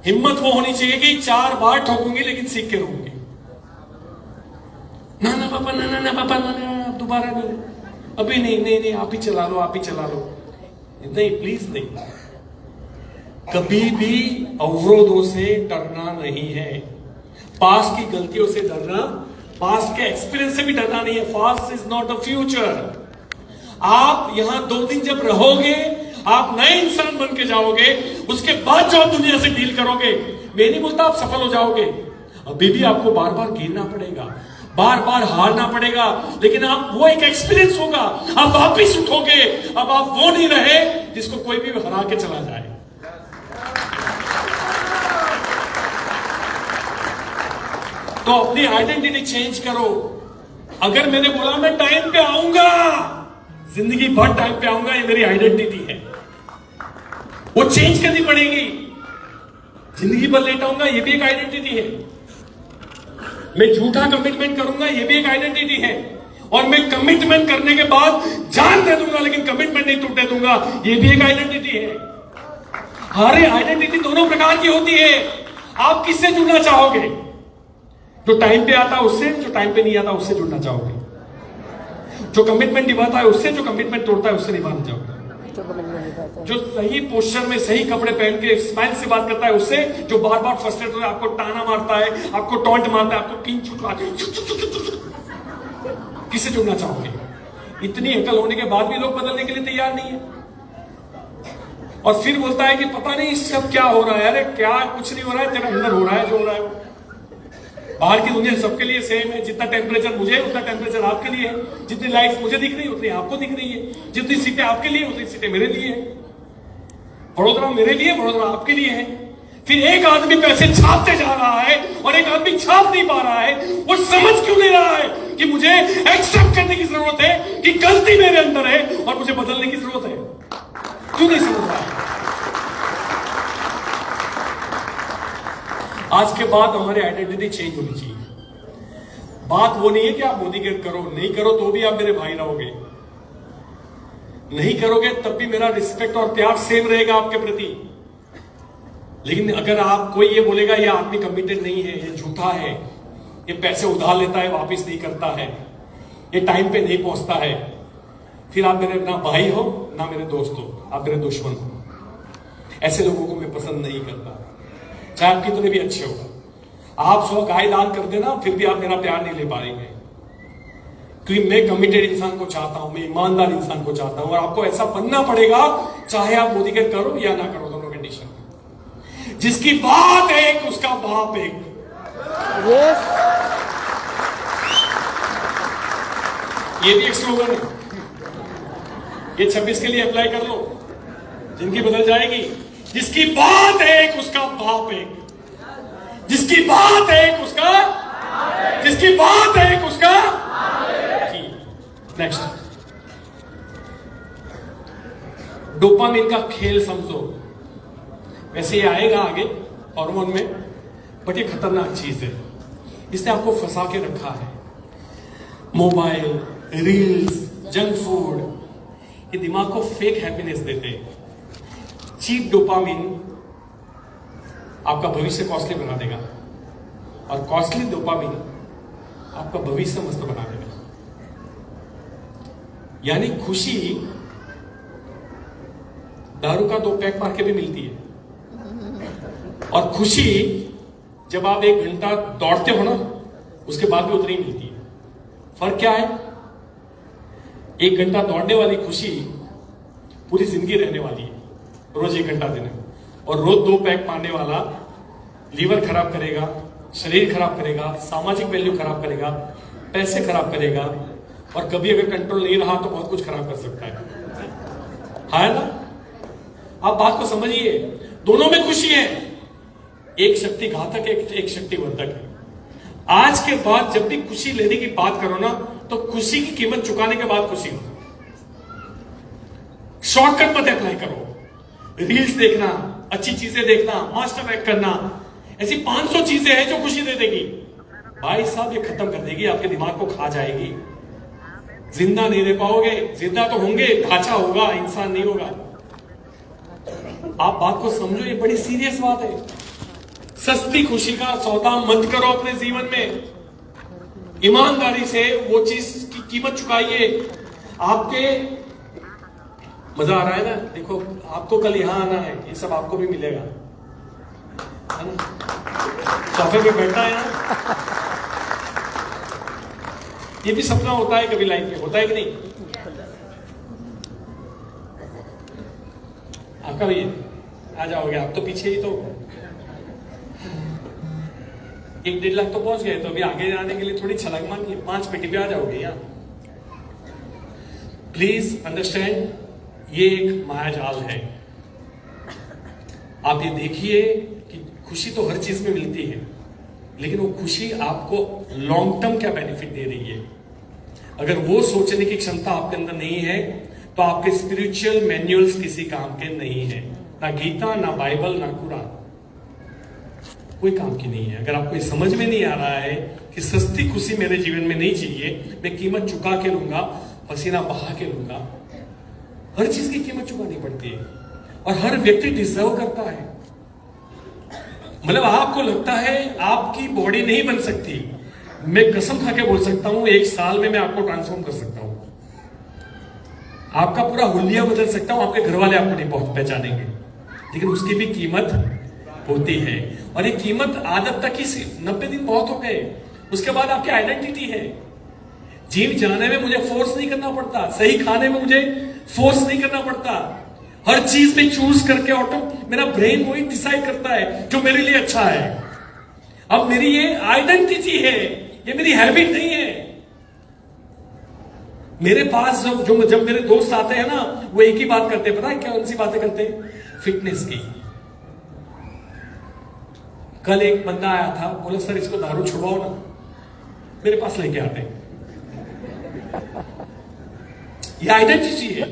हिम्मत वो होनी चाहिए कि 4 बार ठोकूंगी लेकिन सीख के रहूंगी। ना ना पापा, ना ना ना पापा, ना ना दोबारा नहीं, अभी नहीं, नहीं नहीं, आप ही चला लो, आप ही चला लो। नहीं, प्लीज नहीं। कभी भी अवरोधों से डरना नहीं है, पास्ट की गलतियों से डरना, पास्ट के एक्सपीरियंस से भी डरना नहीं है। Past is not the future. आप यहां 2 दिन जब रहोगे, आप नए इंसान बन के जाओगे, उसके बाद जो आप दुनिया से डील करोगे, मैं नहीं बोलता आप सफल हो जाओगे, अभी भी आपको बार बार गिरना पड़ेगा, बार बार हारना पड़ेगा, लेकिन आप वो एक एक्सपीरियंस होगा, आप वापिस उठोगे। अब आप वो नहीं रहे जिसको कोई भी हरा के चला जाए। तो अपनी आइडेंटिटी चेंज करो। अगर मैंने बोला मैं टाइम पे आऊंगा, जिंदगी भर टाइम पे आऊंगा, ये मेरी आइडेंटिटी है, वो चेंज करनी पड़ेगी। जिंदगी भर लेट आऊंगा, ये भी एक आइडेंटिटी है। मैं झूठा कमिटमेंट करूंगा, ये भी एक आइडेंटिटी है। और मैं कमिटमेंट करने के बाद जान दे दूंगा लेकिन कमिटमेंट नहीं टूटने दूंगा, ये भी एक आइडेंटिटी है। हर आइडेंटिटी दोनों प्रकार की होती है। आप किससे जुड़ना चाहोगे? जो टाइम पे आता है उससे, जो टाइम पे नहीं आता उससे जुड़ना चाहोगे? जो कमिटमेंट निभाता है उससे, जो कमिटमेंट तोड़ता है उससे निभाना चाहोगे? जो सही पोस्चर में सही कपड़े पहन के स्माइल से बात करता है उससे, जो बार बार फ्रस्ट्रेट होता है, आपको ताना मारता है, आपको टॉन्ट मारता है, आपको किंग छुटवाता है, किससे जुड़ना चाहोगे? इतनी अकल होने के बाद भी लोग बदलने के लिए तैयार नहीं है। और फिर बोलता है कि पता नहीं सब क्या हो रहा है। अरे क्या, कुछ नहीं हो रहा है, तेरा अंदर हो रहा है जो हो रहा है। बाहर की दुनिया सबके लिए सेम है। जितना टेम्परेचर मुझे, उतना टेम्परेचर आपके लिए है। जितनी लाइफ मुझे दिख रही है उतनी आपको दिख रही है। जितनी सीटें आपके लिए, उतनी सीटें मेरे लिए है। वडोदरा मेरे लिए, वडोदरा आपके लिए है। फिर एक आदमी पैसे छापते जा रहा है और एक आदमी छाप नहीं पा रहा है। वो समझ क्यों नहीं रहा है कि मुझे एक्सेप्ट करने की जरूरत है कि गलती मेरे अंदर है और मुझे बदलने की जरूरत है? क्यों नहीं समझ रहा है? आज के बाद हमारी आइडेंटिटी चेंज होनी चाहिए। बात वो नहीं है कि आप मोदी गेट करो, नहीं करो तो भी आप मेरे भाई रहोगे, नहीं करोगे तब भी मेरा रिस्पेक्ट और प्यार सेम रहेगा आपके प्रति। लेकिन अगर आप, कोई ये बोलेगा ये आदमी कमिटेड नहीं है, ये झूठा है, ये पैसे उधार लेता है वापिस नहीं करता है, ये टाइम पे नहीं पहुंचता है, फिर आप मेरे ना भाई हो ना मेरे दोस्त हो, आप मेरे दुश्मन हो। ऐसे लोगों को मैं पसंद नहीं करता, चाहे आप कितने भी अच्छे हो। आप 100 गाय दान कर देना फिर भी आप मेरा प्यार नहीं ले पाएंगे, क्योंकि मैं कमिटेड इंसान को चाहता हूं, मैं ईमानदार इंसान को चाहता हूं। और आपको ऐसा बनना पड़ेगा, चाहे आप मोदी के करो या ना करो, दोनों कंडीशन। जिसकी बात एक उसका बाप एक। yes. ये भी एक स्लोगन है, ये 26 के लिए अप्लाई कर लो, जिनकी बदल जाएगी। जिसकी बात एक उसका बाप एक, जिसकी बात एक उसका, जिसकी बात एक उसका। नेक्स्ट, डोपामिन का खेल समझो। वैसे ये आएगा आगे हार्मोन में, बट ये खतरनाक चीज है, इसने आपको फंसा के रखा है। मोबाइल, रील्स, जंक फूड, ये दिमाग को फेक हैप्पीनेस देते हैं। चीप डोपामिन आपका भविष्य कॉस्टली बना देगा और कॉस्टली डोपामिन आपका भविष्य मस्त बना देगा। यानी खुशी दारू का 2 पैक मार के भी मिलती है, और खुशी जब आप 1 घंटा दौड़ते हो ना, उसके बाद भी उतनी ही मिलती है। फर्क क्या है? 1 घंटा दौड़ने वाली खुशी पूरी जिंदगी रहने वाली है, रोज 1 घंटा देने, और रोज 2 पैक मारने वाला लीवर खराब करेगा, शरीर खराब करेगा, सामाजिक वैल्यू खराब करेगा, पैसे खराब करेगा, और कभी अगर कंट्रोल नहीं रहा तो बहुत कुछ खराब कर सकता है ना? आप बात को समझिए, दोनों में खुशी है। एक शक्ति घातक है, एक शक्ति वर्धक है। आज के बाद जब भी खुशी लेने की बात करो ना, तो खुशी की कीमत चुकाने के बाद खुशी हो। शॉर्टकट मत अप्लाई करो। रील्स देखना, अच्छी चीजें देखना, मास्टरमाइंड करना, ऐसी 500 चीजें हैं जो खुशी दे देगी। भाई साहब, ये खत्म कर देगी, आपके दिमाग को खा जाएगी। जिंदा नहीं रह पाओगे। जिंदा तो होंगे, ढांचा होगा, इंसान नहीं होगा। आप बात को समझो, ये बड़ी सीरियस बात है। सस्ती खुशी का सौदा मत करो अपने जीवन में। ईमानदारी से वो चीज की कीमत चुकाइए। आपके मजा आ रहा है ना? देखो, आपको कल यहां आना है, ये सब आपको भी मिलेगा, है ना? सोफे पे बैठा है ना, ये भी सपना होता है कभी लाइफ में, होता है कि नहीं? आपका भी आ जाओगे आप तो, पीछे ही तो 1-1.5 लाख तो पहुंच गए, तो अभी आगे जाने के लिए थोड़ी छलांग मारनी है, 5 पेटी पे आ जाओगे यहाँ। प्लीज अंडरस्टैंड, ये एक मायाजाल है। आप ये देखिए कि खुशी तो हर चीज में मिलती है, लेकिन वो खुशी आपको लॉन्ग टर्म क्या बेनिफिट दे रही है, अगर वो सोचने की क्षमता आपके अंदर नहीं है तो आपके स्पिरिचुअल मैनुअल्स किसी काम के नहीं है। ना गीता, ना बाइबल, ना कुरान, कोई काम की नहीं है। अगर आपको ये समझ में नहीं आ रहा है कि सस्ती खुशी मेरे जीवन में नहीं चाहिए, मैं कीमत चुका के लूंगा, पसीना बहा के लूंगा। हर चीज की कीमत चुकानी पड़ती है और हर व्यक्ति डिजर्व करता है। मतलब आपको लगता है आपकी बॉडी नहीं बन सकती, मैं कसम खा के बोल सकता हूं 1 साल में मैं आपको ट्रांसफॉर्म कर सकता हूं। आपका पूरा हुलिया बदल सकता हूं, आपके घर वाले आपको नहीं बहुत पहचानेंगे, लेकिन उसकी भी कीमत होती है। और ये कीमत आदत तक ही 90 दिन बहुत हो गए, उसके बाद आपकी आइडेंटिटी है। जिम जाने में मुझे फोर्स नहीं करना पड़ता, सही खाने में मुझे फोर्स नहीं करना पड़ता, हर चीज में चूज करके ऑटो मेरा ब्रेन वही डिसाइड करता है जो मेरे लिए अच्छा है। अब मेरी ये आइडेंटिटी है, ये मेरी हैबिट नहीं है। मेरे पास जब मेरे दोस्त आते हैं ना, वो एक ही बात करते हैं, पता है क्या? कौन सी बातें करते हैं? फिटनेस की। कल एक बंदा आया था, बोला सर इसको दारू छुड़वाओ ना, मेरे पास लेके आते हैं। ये आइडेंटिटी है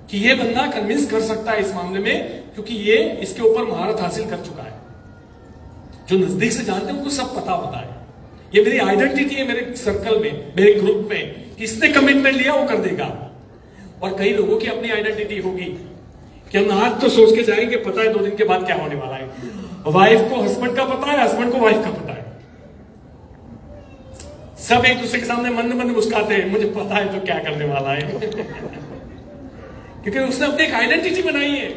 कि ये बंदा कन्विंस कर सकता है इस मामले में, क्योंकि ये इसके ऊपर महारत हासिल कर चुका है। जो नजदीक से जानते हैं उनको सब पता होता है। ये मेरी आइडेंटिटी है, मेरे सर्कल में, मेरे ग्रुप में, किसने कमिटमेंट लिया वो कर देगा। और कई लोगों की अपनी आइडेंटिटी होगी कि हम आज तो सोच के जाएंगे, पता है 2 दिन के बाद क्या होने वाला है। वाइफ को हस्बैंड का पता है, हस्बैंड को वाइफ का पता है। सब एक दूसरे के सामने मंद मंद मुस्कुराते हैं, मुझे पता है तो क्या करने वाला है क्योंकि उसने अपनी एक आइडेंटिटी बनाई है।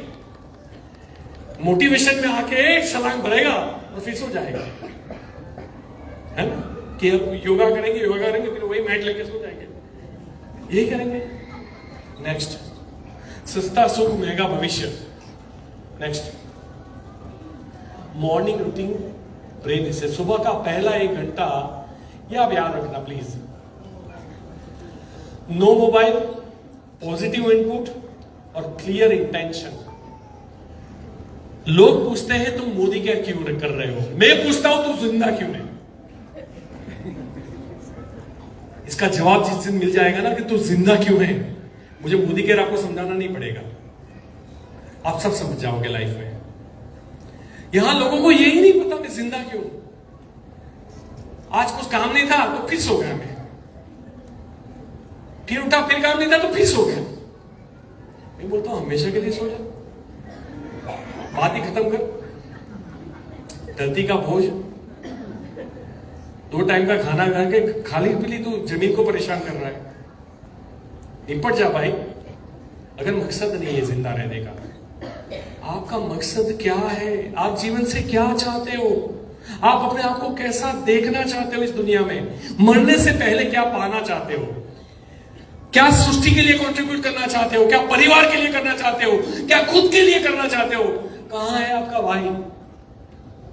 मोटिवेशन में आके एक छलांग भरेगा और फिर सो जाएगा, है ना? कि अब योगा करेंगे, फिर वही मैट लेके सो जाएंगे, यही करेंगे। नेक्स्ट, सस्ता सुख महंगा भविष्य। नेक्स्ट, मॉर्निंग रूटीन ब्रेन से सुबह का पहला 1 घंटा, ये आप याद रखना please. No mobile, positive input और क्लियर इंटेंशन। लोग पूछते हैं तुम मोदी क्या क्यों कर रहे हो, मैं पूछता हूं तुम जिंदा क्यों है। इसका जवाब जिस दिन मिल जाएगा ना कि तू जिंदा क्यों है, मुझे मोदी के आपको समझाना नहीं पड़ेगा, आप सब समझ जाओगे लाइफ में। यहां लोगों को यही नहीं पता मैं जिंदा क्यों। आज कुछ काम नहीं था तो फिर सो गया मैं, फिर उठा, फिर काम नहीं था तो फिर सो गया। मैं बोलता हूं हमेशा के लिए सो जा, बात ही खत्म कर। धरती का बोझ, 2 टाइम का खाना खा के खाली पीली तू जमीन को परेशान कर रहा है, निपट जा भाई। अगर मकसद नहीं है जिंदा रहने का, आपका मकसद क्या है, आप जीवन से क्या चाहते हो, आप अपने आप को कैसा देखना चाहते हो इस दुनिया में, मरने से पहले क्या पाना चाहते हो, क्या सृष्टि के लिए कंट्रीब्यूट करना चाहते हो, क्या परिवार के लिए करना चाहते हो, क्या खुद के लिए करना चाहते हो, कहां है आपका भाई?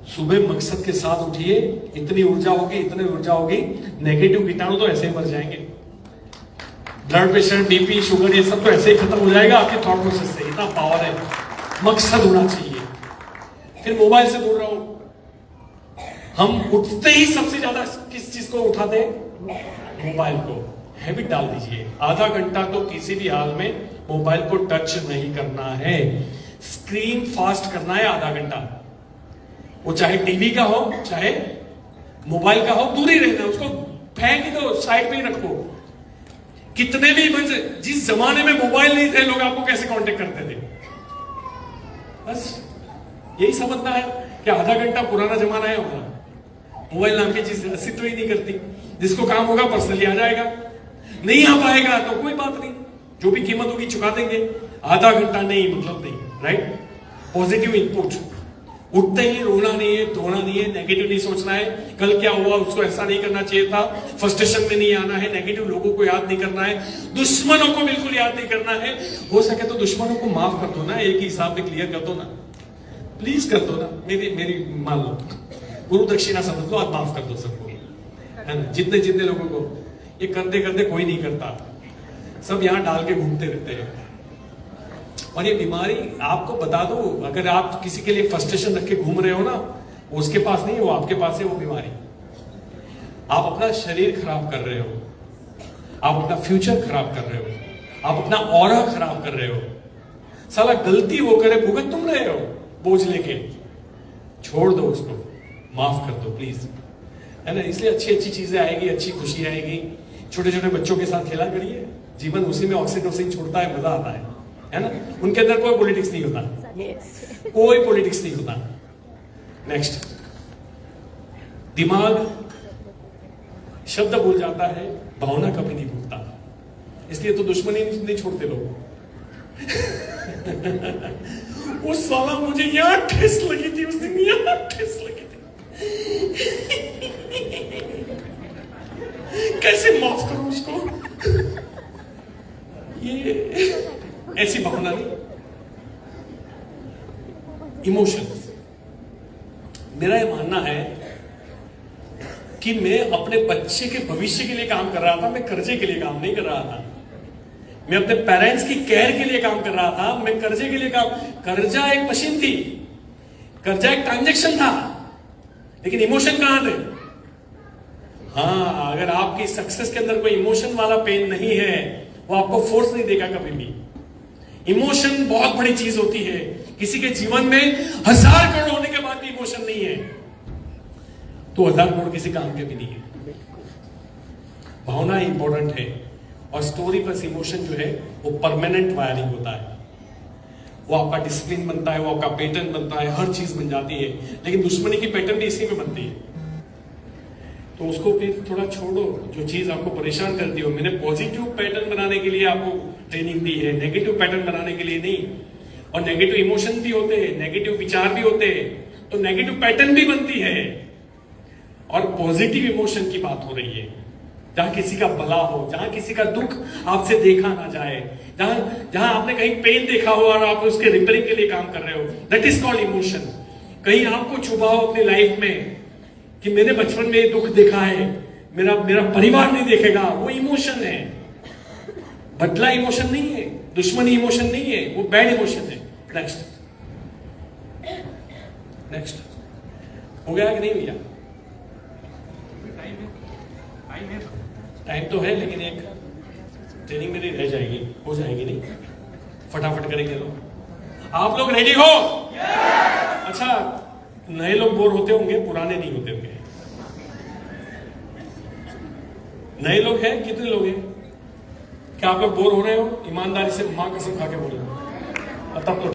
सुबह मकसद के साथ उठिए, इतनी ऊर्जा होगी, इतनी ऊर्जा होगी, नेगेटिव कीटाणु तो ऐसे ही मर जाएंगे, ब्लड प्रेशर, बीपी, शुगर, ये सब तो ऐसे ही खत्म हो जाएगा आपके थॉट प्रोसेस से। इतना पावर है, मकसद होना चाहिए। फिर मोबाइल से दूर रहो। हम उठते ही सबसे ज्यादा किस चीज को उठाते हैं? मोबाइल को। हैबिट डाल दीजिए, आधा घंटा तो किसी भी हाल में मोबाइल को टच नहीं करना है, स्क्रीन फास्ट करना है आधा घंटा। वो चाहे टीवी का हो चाहे मोबाइल का हो, दूर ही रहना, उसको फेंक दो, साइड पे ही रखो। कितने भी जिस जमाने में मोबाइल नहीं थे, लोग आपको कैसे कांटेक्ट करते थे? बस यही समझना है क्या आधा घंटा पुराना जमाना है हमारा? मोबाइल नाम की चीज अस्तित्व ही नहीं करती। जिसको काम होगा पर्सनली आ जाएगा, नहीं आ पाएगा तो कोई बात नहीं, जो भी कीमत होगी चुका देंगे। आधा घंटा नहीं मतलब नहीं, राइट? पॉजिटिव इनपुट, उठते ही रोना नहीं है, धोना नहीं है, नेगेटिव नहीं सोचना है, कल क्या हुआ उसको ऐसा नहीं करना चाहिए था, फ्रस्ट्रेशन में नहीं आना है, नेगेटिव लोगों को याद नहीं करना है, दुश्मनों को बिल्कुल याद नहीं करना है। हो सके तो दुश्मनों को माफ कर दो ना, एक ही हिसाब में क्लियर कर दो ना, प्लीज कर दो ना। मेरी मान लो, गुरु दक्षिणा समझ लो, आप माफ कर दो सबको, है ना? जितने जितने लोगों को, ये करते करते कोई नहीं करता, सब यहां डाल के घूमते रहते हैं। और ये बीमारी आपको बता दो, अगर आप किसी के लिए फ्रस्ट्रेशन रख के घूम रहे हो ना, उसके पास नहीं, वो आपके पास है वो बीमारी। आप अपना शरीर खराब कर रहे हो, आप अपना फ्यूचर खराब कर रहे हो, आप अपना ऑरा खराब कर रहे हो। साला गलती वो करे, भुगत तुम रहे हो बोझ लेके, छोड़ दो उसको, माफ कर दो प्लीज, है ना? इसलिए अच्छी अच्छी चीजें आएगी, अच्छी खुशी आएगी। छोटे छोटे बच्चों के साथ खेला करिए, जीवन उसी में ऑक्सीटोसिन छोड़ता है, मजा आता है ना? उनके अंदर कोई पॉलिटिक्स नहीं होता, कोई पॉलिटिक्स नहीं होता। नेक्स्ट, दिमाग शब्द भूल जाता है, भावना कभी नहीं भूलता, इसलिए तो दुश्मनी नहीं छोड़ते लोग। वो साला मुझे यहां ठेस लगी थी उस दिन, यहां ठेस लगी थी, कैसे माफ करूं उसको? ये ऐसी भावना नहीं, इमोशंस। मेरा ये मानना है कि मैं अपने बच्चे के भविष्य के लिए काम कर रहा था, मैं कर्जे के लिए काम नहीं कर रहा था। मैं अपने पेरेंट्स की केयर के लिए काम कर रहा था, मैं कर्जे के लिए काम। कर्जा एक मशीन थी, कर्जा एक ट्रांजैक्शन था, लेकिन इमोशन कहां थे? हाँ, अगर आपकी सक्सेस के अंदर कोई इमोशन वाला पेन नहीं है, वो आपको फोर्स नहीं देगा कभी भी। इमोशन बहुत बड़ी चीज होती है। किसी के जीवन में 1000 करोड़ होने के बाद भी इमोशन नहीं है, तो 1000 करोड़ किसी काम के भी नहीं है। भावना इंपॉर्टेंट है, और स्टोरी प्लस इमोशन जो है वो परमानेंट वायरिंग होता है। वो आपका डिसिप्लिन बनता है, वो आपका पैटर्न बनता है, हर चीज बन जाती है। लेकिन दुश्मनी की पैटर्न भी इसी में बनती है, तो उसको फिर थोड़ा छोड़ो। जो चीज आपको परेशान करती हो, मैंने पॉजिटिव पैटर्न बनाने के लिए आपको ट्रेनिंग दी है, नेगेटिव पैटर्न बनाने के लिए नहीं। और नेगेटिव इमोशन भी होते हैं, नेगेटिव विचार भी होते हैं, तो नेगेटिव पैटर्न भी बनती है। और पॉजिटिव इमोशन की बात हो रही है, जहां किसी का भला हो, जहां किसी का दुख आपसे देखा ना जाए, जहां आपने कहीं पेन देखा हो और आप उसके रिपेयरिंग के लिए काम कर रहे हो, दैट इज कॉल्ड इमोशन। कहीं आपको छुपाओ अपनी लाइफ में कि मैंने बचपन में ये दुख देखा है, मेरा परिवार नहीं देखेगा, वो इमोशन है। बदला इमोशन नहीं है, दुश्मनी इमोशन नहीं है, वो बैड इमोशन है। नेक्स्ट हो गया कि नहीं भैया? टाइम तो है, लेकिन एक ट्रेनिंग मेरी रह जाएगी, हो जाएगी नहीं, फटाफट करेंगे लोग। आप लोग रेडी हो? अच्छा, नए लोग बोर होते होंगे, पुराने नहीं होते होंगे। नए लोग हैं, कितने लोग हैं? क्या आप लोग बोर हो रहे हो? ईमानदारी से मां कसम खा के बोलो, तब तो